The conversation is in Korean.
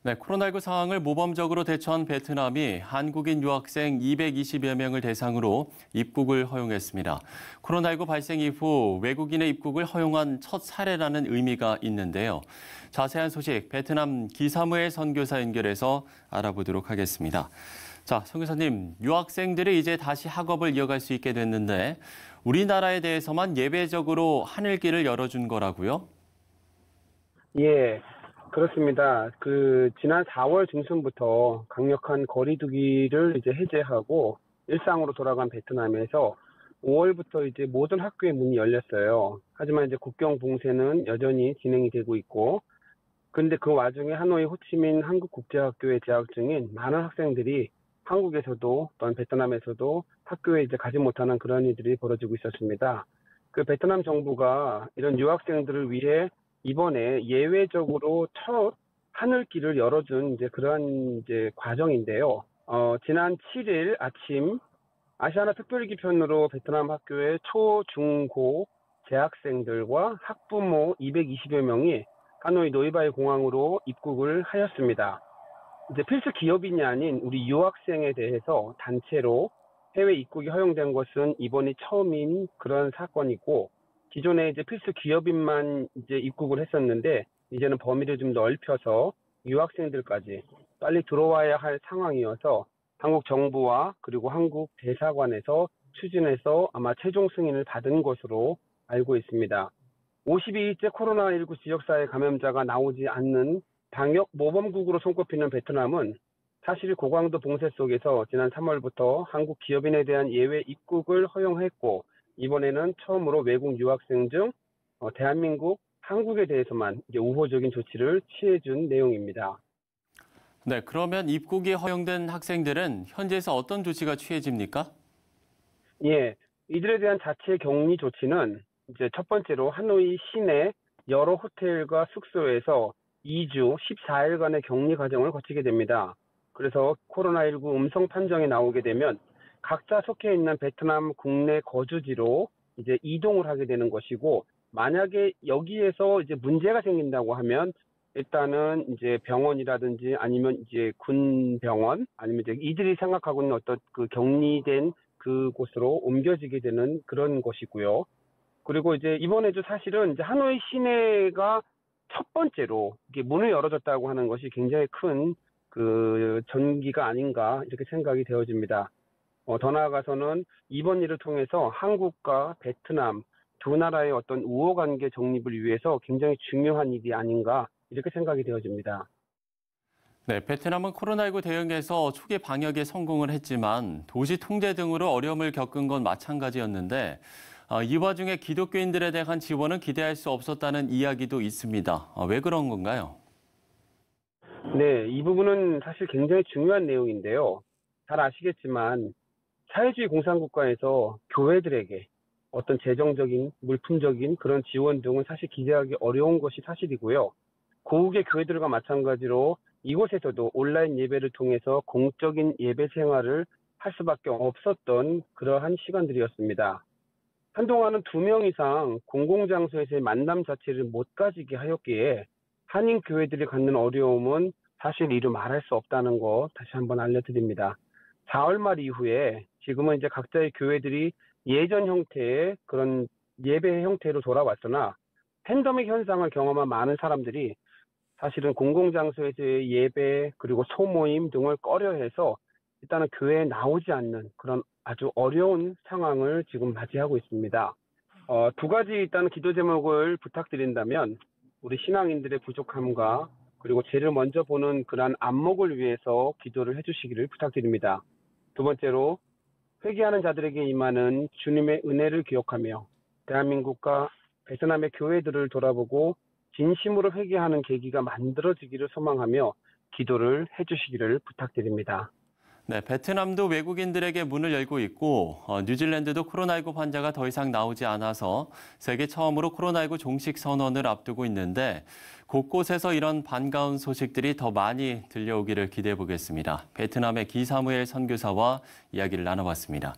네, 코로나19 상황을 모범적으로 대처한 베트남이 한국인 유학생 220여 명을 대상으로 입국을 허용했습니다. 코로나19 발생 이후 외국인의 입국을 허용한 첫 사례라는 의미가 있는데요. 자세한 소식 베트남 기사무엘 선교사 연결해서 알아보도록 하겠습니다. 자, 선교사님, 유학생들이 이제 다시 학업을 이어갈 수 있게 됐는데 우리나라에 대해서만 예외적으로 하늘길을 열어준 거라고요? 예, 그렇습니다. 지난 4월 중순부터 강력한 거리두기를 이제 해제하고 일상으로 돌아간 베트남에서 5월부터 이제 모든 학교의 문이 열렸어요. 하지만 이제 국경 봉쇄는 여전히 진행이 되고 있고, 근데 그 와중에 하노이 호치민 한국국제학교에 재학 중인 많은 학생들이 한국에서도 또는 베트남에서도 학교에 이제 가지 못하는 그런 일들이 벌어지고 있었습니다. 베트남 정부가 이런 유학생들을 위해 이번에 예외적으로 첫 하늘길을 열어준 이제 그러한 이제 과정인데요. 지난 7일 아침 아시아나 특별기 편으로 베트남 학교의 초, 중, 고 재학생들과 학부모 220여 명이 하노이 노이바이 공항으로 입국을 하였습니다. 이제 필수 기업인이 아닌 우리 유학생에 대해서 단체로 해외 입국이 허용된 것은 이번이 처음인 그런 사건이고, 기존에 이제 필수 기업인만 이제 입국을 했었는데 이제는 범위를 좀 넓혀서 유학생들까지 빨리 들어와야 할 상황이어서 한국 정부와 그리고 한국 대사관에서 추진해서 아마 최종 승인을 받은 것으로 알고 있습니다. 52일째 코로나19 지역사회 감염자가 나오지 않는 방역 모범국으로 손꼽히는 베트남은 사실 고강도 봉쇄 속에서 지난 3월부터 한국 기업인에 대한 예외 입국을 허용했고, 이번에는 처음으로 외국 유학생 중 대한민국, 한국에 대해서만 이제 우호적인 조치를 취해준 내용입니다. 네, 그러면 입국이 허용된 학생들은 현지에서 어떤 조치가 취해집니까? 예, 이들에 대한 자체 격리 조치는 이제 첫 번째로 하노이 시내 여러 호텔과 숙소에서 2주 14일간의 격리 과정을 거치게 됩니다. 그래서 코로나19 음성 판정이 나오게 되면 각자 속해 있는 베트남 국내 거주지로 이제 이동을 하게 되는 것이고, 만약에 여기에서 이제 문제가 생긴다고 하면 일단은 이제 병원이라든지 아니면 이제 군 병원 아니면 이제 이들이 생각하고 있는 어떤 격리된 그곳으로 옮겨지게 되는 그런 것이고요. 그리고 이제 이번에도 사실은 이제 하노이 시내가 첫 번째로 이게 문을 열어줬다고 하는 것이 굉장히 큰 전기가 아닌가 이렇게 생각이 되어집니다. 더 나아가서는 이번 일을 통해서 한국과 베트남 두 나라의 어떤 우호 관계 정립을 위해서 굉장히 중요한 일이 아닌가 이렇게 생각이 되어집니다. 네, 베트남은 코로나19 대응에서 초기 방역에 성공을 했지만 도시 통제 등으로 어려움을 겪은 건 마찬가지였는데 이 와중에 기독교인들에 대한 지원은 기대할 수 없었다는 이야기도 있습니다. 왜 그런 건가요? 네, 이 부분은 사실 굉장히 중요한 내용인데요. 잘 아시겠지만 사회주의 공산국가에서 교회들에게 어떤 재정적인, 물품적인 그런 지원 등은 사실 기대하기 어려운 것이 사실이고요. 고국의 교회들과 마찬가지로 이곳에서도 온라인 예배를 통해서 공적인 예배 생활을 할 수밖에 없었던 그러한 시간들이었습니다. 한동안은 2명 이상 공공장소에서의 만남 자체를 못 가지게 하였기에 한인 교회들이 갖는 어려움은 사실 이루 말할 수 없다는 거 다시 한번 알려드립니다. 4월 말 이후에 지금은 이제 각자의 교회들이 예전 형태의 그런 예배 형태로 돌아왔으나 팬데믹 현상을 경험한 많은 사람들이 사실은 공공장소에서의 예배 그리고 소모임 등을 꺼려해서 일단은 교회에 나오지 않는 그런 아주 어려운 상황을 지금 맞이하고 있습니다. 2가지 일단 기도 제목을 부탁드린다면 우리 신앙인들의 부족함과 그리고 죄를 먼저 보는 그러한 안목을 위해서 기도를 해주시기를 부탁드립니다. 두 번째로 회개하는 자들에게 임하는 주님의 은혜를 기억하며 대한민국과 베트남의 교회들을 돌아보고 진심으로 회개하는 계기가 만들어지기를 소망하며 기도를 해주시기를 부탁드립니다. 네, 베트남도 외국인들에게 문을 열고 있고 뉴질랜드도 코로나19 환자가 더 이상 나오지 않아서 세계 처음으로 코로나19 종식 선언을 앞두고 있는데 곳곳에서 이런 반가운 소식들이 더 많이 들려오기를 기대해 보겠습니다. 베트남의 기사무엘 선교사와 이야기를 나눠봤습니다.